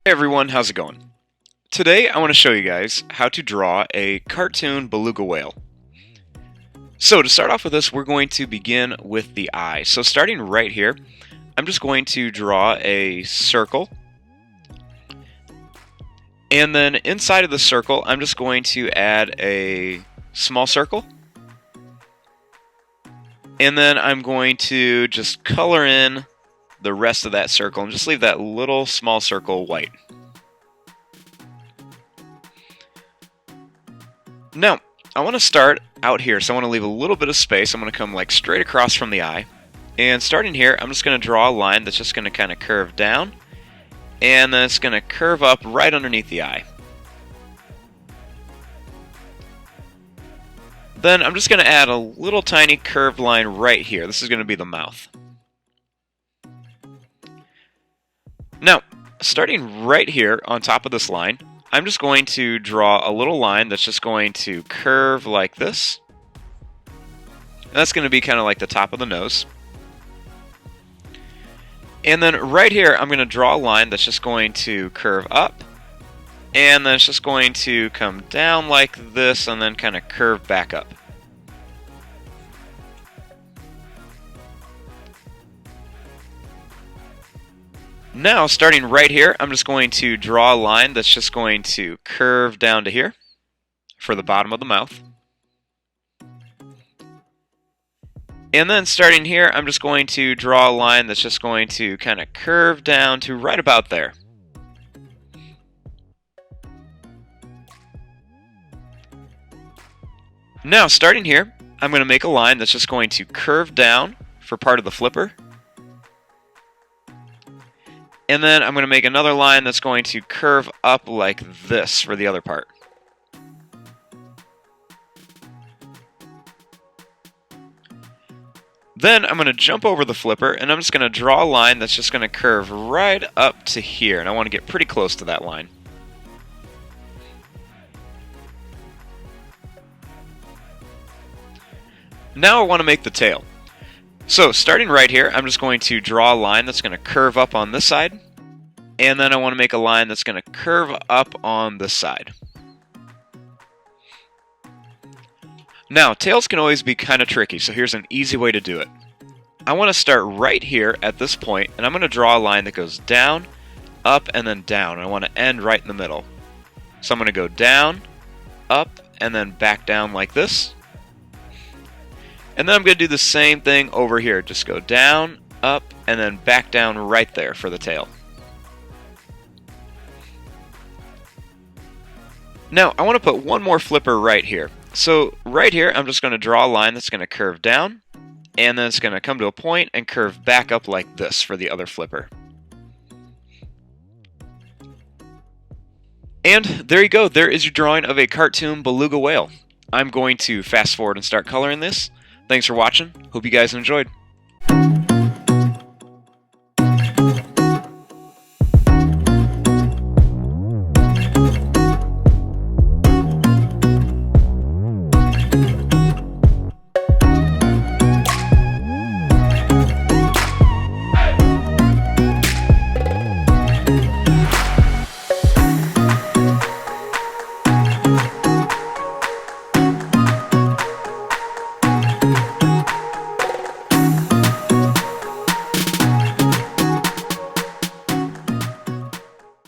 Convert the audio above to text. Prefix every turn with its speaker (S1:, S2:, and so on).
S1: Hey everyone, how's it going? Today I want to show you guys how to draw a cartoon beluga whale. So to start off with this, we're going to begin with the eye. So starting right here, I'm just going to draw a circle. And then inside of the circle, I'm just going to add a small circle. And then I'm going to just color in the rest of that circle and just leave that little small circle white. Now, I want to start out here, so I want to leave a little bit of space. I'm going to come like straight across from the eye. And starting here, I'm just going to draw a line that's just going to kind of curve down. And then it's going to curve up right underneath the eye. Then I'm just going to add a little tiny curved line right here. This is going to be the mouth. Now, starting right here on top of this line, I'm just going to draw a little line that's just going to curve like this. And that's going to be kind of like the top of the nose. And then right here, I'm going to draw a line that's just going to curve up. And then it's just going to come down like this and then kind of curve back up. Now, starting right here, I'm just going to draw a line that's just going to curve down to here for the bottom of the mouth. And then starting here, I'm just going to draw a line that's just going to kind of curve down to right about there. Now, starting here, I'm going to make a line that's just going to curve down for part of the flipper. And then I'm going to make another line that's going to curve up like this for the other part. Then I'm going to jump over the flipper and I'm just going to draw a line that's just going to curve right up to here. And I want to get pretty close to that line. Now I want to make the tail. So starting right here, I'm just going to draw a line that's going to curve up on this side. And then I want to make a line that's going to curve up on this side. Now, tails can always be kind of tricky, so here's an easy way to do it. I want to start right here at this point, and I'm going to draw a line that goes down, up, and then down. I want to end right in the middle. So I'm going to go down, up, and then back down like this. And then I'm going to do the same thing over here. Just go down, up, and then back down right there for the tail. Now, I want to put one more flipper right here. So right here, I'm just going to draw a line that's going to curve down, and then it's going to come to a point and curve back up like this for the other flipper. And there you go. There is your drawing of a cartoon beluga whale. I'm going to fast forward and start coloring this. Thanks for watching. Hope you guys enjoyed.